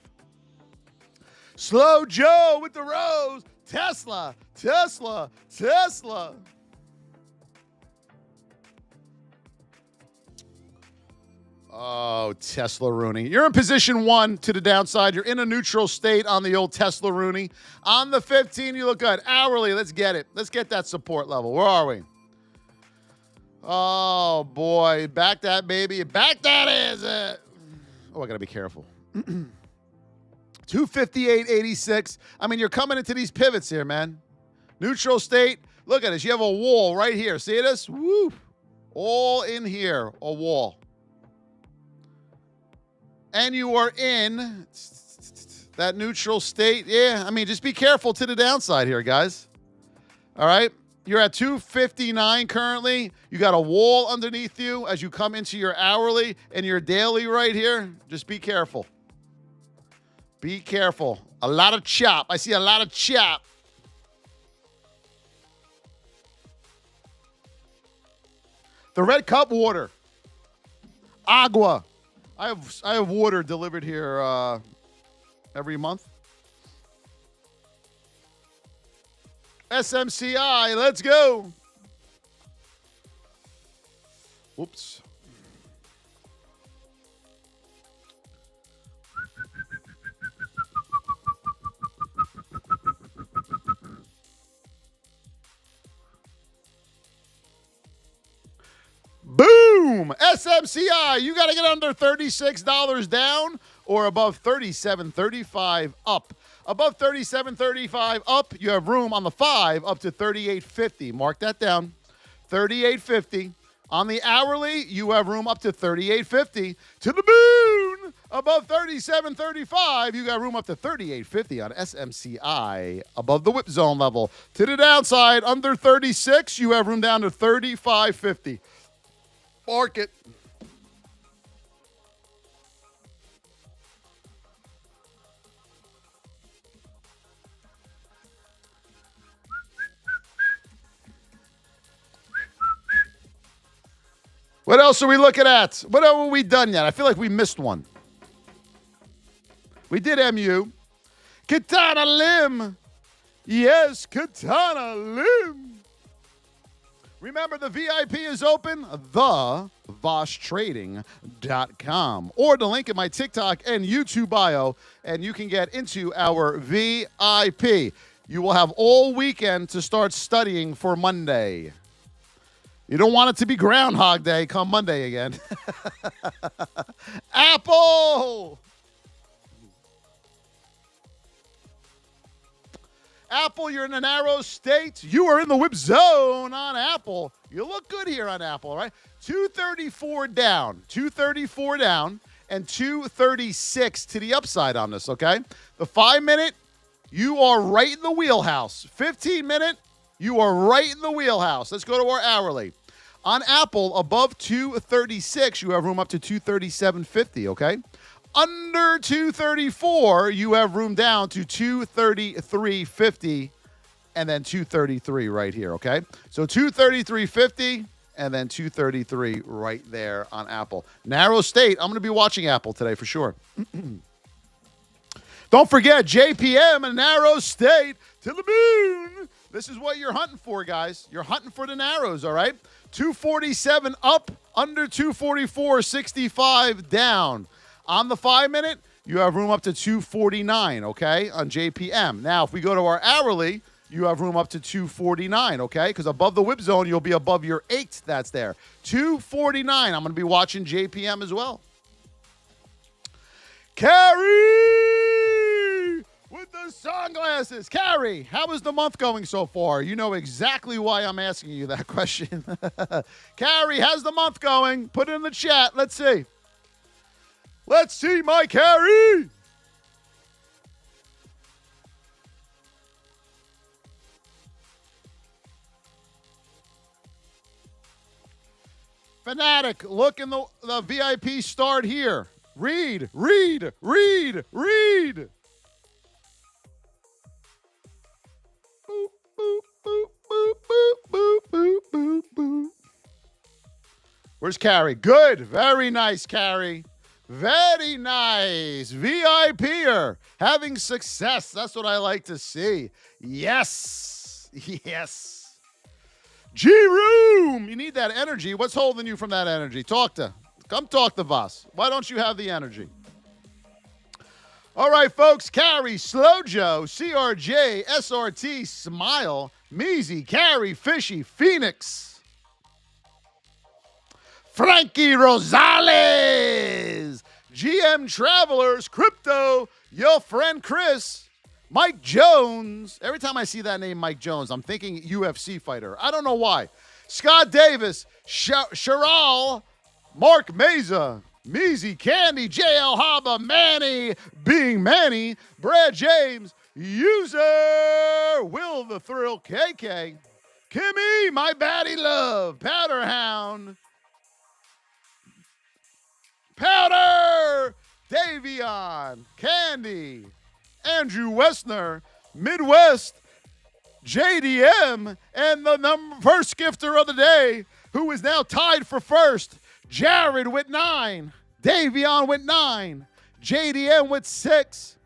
Slow Joe with the rose. Tesla, Tesla, Tesla. Oh, Tesla Rooney. You're in position 1 to the downside. You're in a neutral state on the old Tesla Rooney. On the 15, you look good. Hourly, let's get it. Let's get that support level. Where are we? Oh, boy. Back that, baby. Back that is it. Oh, I got to be careful. 258.86. I mean, you're coming into these pivots here, man. Neutral state. Look at this. You have a wall right here. See this? Woo. All in here. A wall. And you are in that neutral state. Yeah, I mean, just be careful to the downside here, guys. All right? You're at 259 currently. You got a wall underneath you as you come into your hourly and your daily right here. Just be careful. Be careful. A lot of chop. I see a lot of chop. The red cup water. Agua. I have water delivered here every month. SMCI, let's go. Whoops. Boom! SMCI, you got to get under $36 down or above $37.35 up. Above $37.35 up, you have room on the 5 up to $38.50. Mark that down. $38.50. On the hourly, you have room up to $38.50. To the moon! Above $37.35, you got room up to $38.50 on SMCI. Above the whip zone level. To the downside, under 36, you have room down to $35.50. Mark it. What else are we looking at? What haven't we done yet? I feel like we missed one. We did MU. Katana Lim. Yes, Katana Lim. Remember, the VIP is open, thevosstrading.com, or the link in my TikTok and YouTube bio, and you can get into our VIP. You will have all weekend to start studying for Monday. You don't want it to be Groundhog Day come Monday again. Apple! Apple, you're in a narrow state. You are in the whip zone on Apple. You look good here on Apple, right? 234 down. 234 down and 236 to the upside on this, okay? The 5-minute, you are right in the wheelhouse. 15-minute, you are right in the wheelhouse. Let's go to our hourly. On Apple, above 236, you have room up to 237.50, okay? Under 234, you have room down to 233.50 and then 233 right here, okay? So 233.50 and then 233 right there on Apple. Narrow state. I'm going to be watching Apple today for sure. Don't forget, JPM, a narrow state to the moon. This is what you're hunting for, guys. You're hunting for the narrows, all right? 247 up, under 244.65 down. On the 5-minute, you have room up to 249, okay, on JPM. Now, if we go to our hourly, you have room up to 249, okay? Because above the whip zone, you'll be above your 8 that's there. 249. I'm going to be watching JPM as well. Carrie with the sunglasses. Carrie, how is the month going so far? You know exactly why I'm asking you that question. Carrie, how's the month going? Put it in the chat. Let's see. Let's see my Carrie. Fanatic, look in the VIP start here. Read, read, read, read. Boop, boop, boop, boop, boop, boop, boop, boop, boop. Where's Carrie? Good. Very nice, Carrie. Very nice. VIPer. Having success. That's what I like to see. Yes. Yes. G-Room. You need that energy. What's holding you from that energy? Come talk to Voss. Why don't you have the energy? All right, folks. Carrie, Slow Joe, CRJ, SRT, Smile, Measy, Carrie, Fishy, Phoenix, Frankie Rosales, GM Travelers, Crypto, your friend Chris, Mike Jones. Every time I see that name, Mike Jones, I'm thinking UFC fighter. I don't know why. Scott Davis, Sharal, Mark Meza, Measy, Candy, JL Haba, Manny, Being Manny, Brad James, User, Will the Thrill, KK, Kimmy, My Baddie Love, Powderhound, Powder, Davion, Candy, Andrew Westner, Midwest, JDM, and the first gifter of the day, who is now tied for first, Jared with 9, Davion with 9, JDM with 6,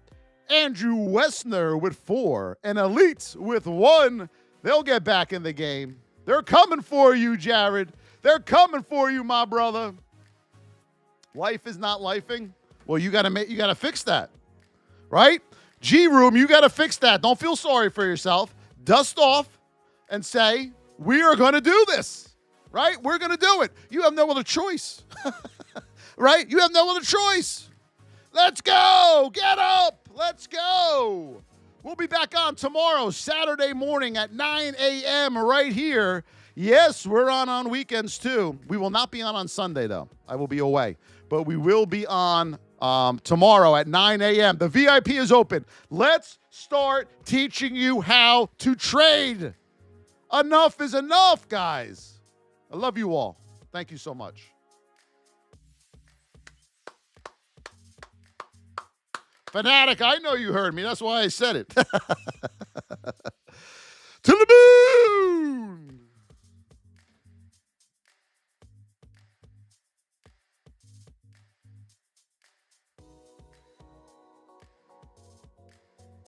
Andrew Westner with 4, and Elite with 1. They'll get back in the game. They're coming for you, Jared. They're coming for you, my brother. Life is not lifing. Well, you gotta fix that, right? G-Room, you gotta fix that. Don't feel sorry for yourself. Dust off and say, we are gonna do this. Right? We're going to do it. You have no other choice. Right? You have no other choice. Let's go. Get up. Let's go. We'll be back on tomorrow, Saturday morning at 9 a.m. right here. Yes, we're on weekends too. We will not be on Sunday, though. I will be away. But we will be on tomorrow at 9 a.m. The VIP is open. Let's start teaching you how to trade. Enough is enough, guys. I love you all. Thank you so much. Fanatic, I know you heard me. That's why I said it.